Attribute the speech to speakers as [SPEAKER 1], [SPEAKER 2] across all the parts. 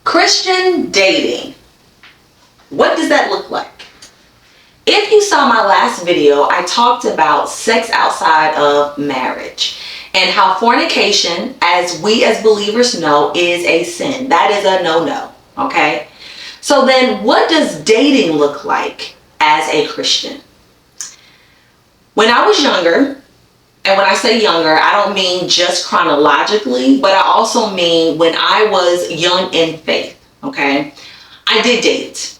[SPEAKER 1] Christian dating. What does that look like? If you saw my last video, I talked about sex outside of marriage and how fornication, as we as believers know, is a sin. That is a no-no, okay? So then what does dating look like as a Christian? When I was younger, and when I say younger, I don't mean just chronologically, but I also mean when I was young in faith, okay? I did date,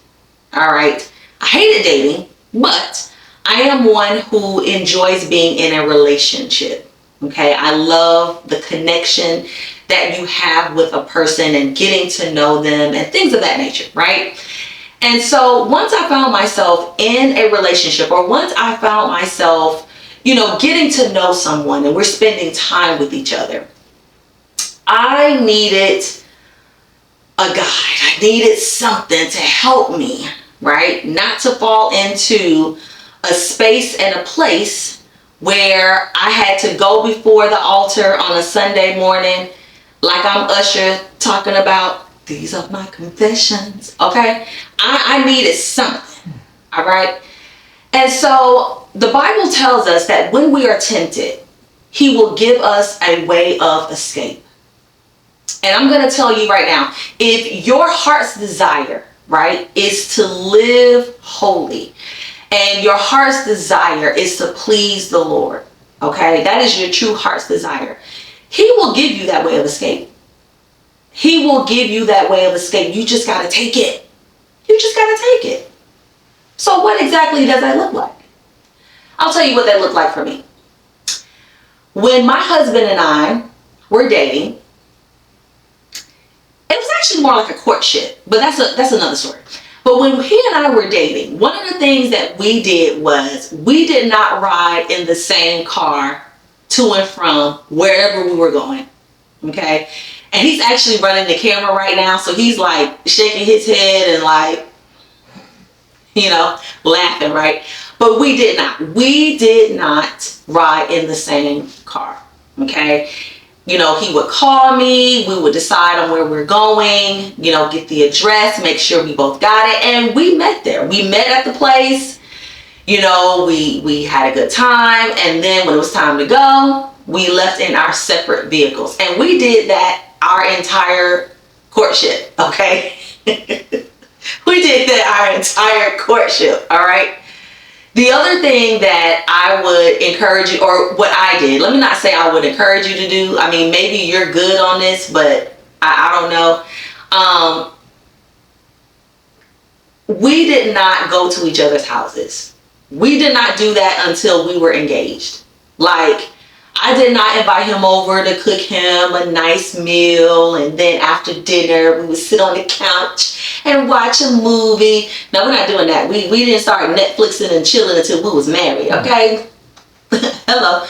[SPEAKER 1] all right? I hated dating, but I am one who enjoys being in a relationship, okay? I love the connection that you have with a person and getting to know them and things of that nature, right? And so once I found myself in a relationship, or once I found myself, getting to know someone and we're spending time with each other, I needed a guide. I needed something to help me, right? Not to fall into a space and a place where I had to go before the altar on a Sunday morning, like I'm Usher talking about, these are my confessions, okay? I needed something, all right? And so the Bible tells us that when we are tempted, he will give us a way of escape. And I'm going to tell you right now, if your heart's desire, right, is to live holy, and your heart's desire is to please the Lord, okay, that is your true heart's desire, he will give you that way of escape. He will give you that way of escape. You just got to take it. You just got to take it. So what exactly does that look like? I'll tell you what that looked like for me. When my husband and I were dating, it was actually more like a courtship, but that's another story. But when he and I were dating, one of the things that we did was we did not ride in the same car to and from wherever we were going, okay? And he's actually running the camera right now, so he's like shaking his head and like, laughing, right? But we did not ride in the same car, okay? He would call me, we would decide on where we're going, get the address, make sure we both got it, and we met there. We met at the place, we had a good time, and then when it was time to go, we left in our separate vehicles. And we did that our entire courtship, okay? We did that our entire courtship, all right? The other thing that I would encourage you, or what I did, let me not say I would encourage you to do. I mean, maybe you're good on this, but I don't know. We did not go to each other's houses. We did not do that until we were engaged. Like, I did not invite him over to cook him a nice meal, and then after dinner we would sit on the couch and watch a movie. No, we're not doing that. We didn't start Netflixing and chilling until we was married, okay? Hello.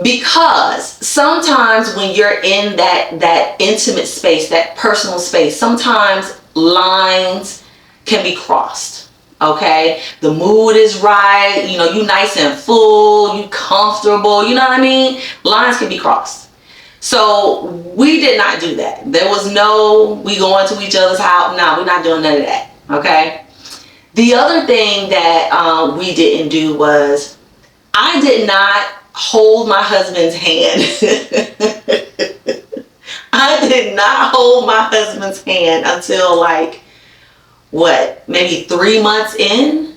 [SPEAKER 1] Because sometimes when you're in that intimate space, that personal space, sometimes lines can be crossed. Okay, the mood is right, you nice and full, you comfortable, you know what I mean? Lines can be crossed. So we did not do that. There was no, we going to each other's house. No, we're not doing none of that. Okay. The other thing that we didn't do was, I did not hold my husband's hand. I did not hold my husband's hand until like, maybe 3 months in.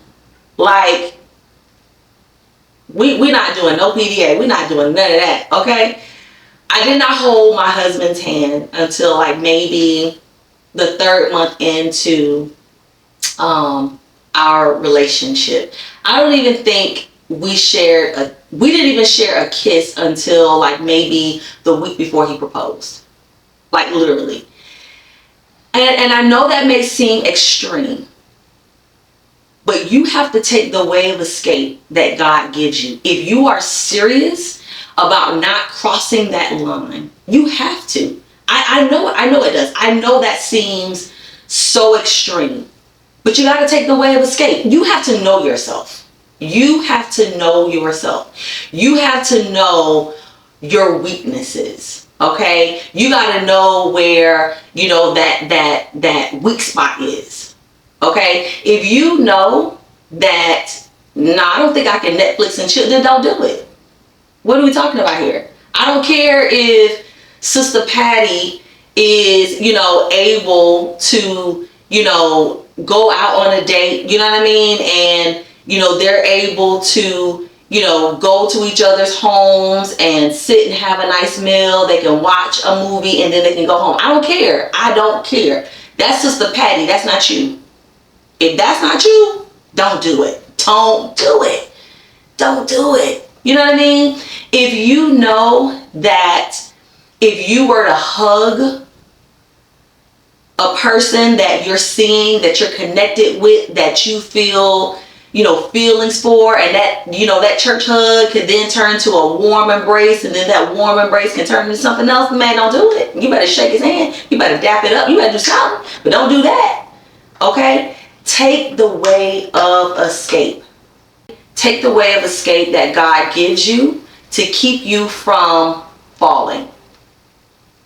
[SPEAKER 1] Like, we're not doing no PDA. We're not doing none of that, okay? I did not hold my husband's hand until like maybe the 3rd month into our relationship. I don't even think we didn't even share a kiss until like maybe the week before he proposed. Like, literally. And I know that may seem extreme, but you have to take the way of escape that God gives you. If you are serious about not crossing that line, you have to. I know it does. I know that seems so extreme, but you got to take the way of escape. You have to know yourself. You have to know yourself. You have to know your weaknesses. Okay, you got to know where, you know, that weak spot is. Okay, if you know that, I don't think I can Netflix and chill, then don't do it. What are we talking about here? I don't care if Sister Patty is, you know, able to, you know, go out on a date, you know what I mean? And, you know, they're able to, you know, go to each other's homes and sit and have a nice meal. They can watch a movie and then they can go home. I don't care. I don't care. That's Sister Patty. That's not you. If that's not you, don't do it. Don't do it. Don't do it. You know what I mean? If you know that if you were to hug a person that you're seeing, that you're connected with, that you feel, you know, feelings for, and that, you know, that church hug could then turn to a warm embrace, and then that warm embrace can turn into something else, man, don't do it. You better shake his hand. You better dap it up. You better do something, but don't do that. Okay? Take the way of escape. Take the way of escape that God gives you to keep you from falling.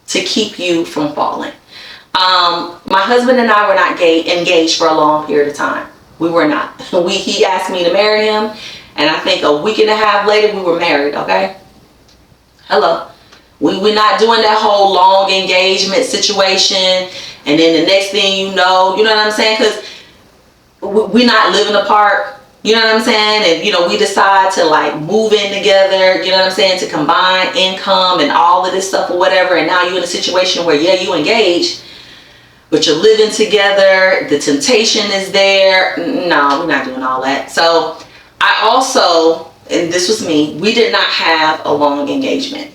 [SPEAKER 1] To keep you from falling. My husband and I were not engaged for a long period of time. We were not. He asked me to marry him, and I think a week and a half later we were married. Okay. Hello. We're not doing that whole long engagement situation, and then the next thing you know what I'm saying? Because we're not living apart. You know what I'm saying? And, you know, we decide to like move in together, you know what I'm saying, to combine income and all of this stuff or whatever. And now you're in a situation where, yeah, you engaged, but you're living together. The temptation is there. No, we're not doing all that. So I also, and this was me, we did not have a long engagement.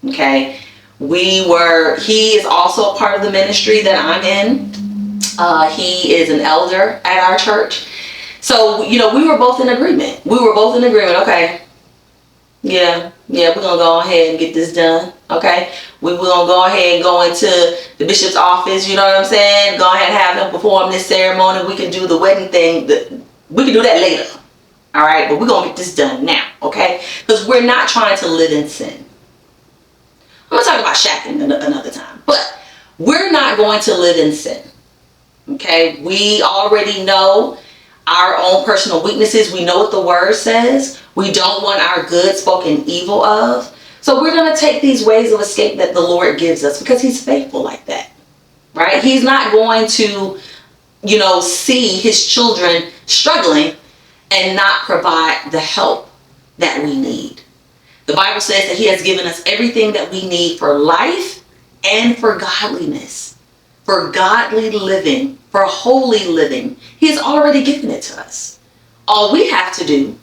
[SPEAKER 1] Okay. He is also a part of the ministry that I'm in. He is an elder at our church. So, you know, we were both in agreement. Okay. Yeah, we're going to go ahead and get this done. Okay. We're going to go ahead and go into the bishop's office. You know what I'm saying? Go ahead and have him perform this ceremony. We can do the wedding thing. We can do that later. All right. But we're going to get this done now. Okay. Because we're not trying to live in sin. I'm going to talk about shacking another time. But we're not going to live in sin. Okay. We already know our own personal weaknesses. We know what the word says. We don't want our good spoken evil of. So we're going to take these ways of escape that the Lord gives us because he's faithful like that, right? He's not going to, you know, see his children struggling and not provide the help that we need. The Bible says that he has given us everything that we need for life and for godliness, for godly living, for holy living. He has already given it to us. All we have to do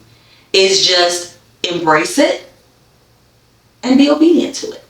[SPEAKER 1] is just embrace it and be obedient to it.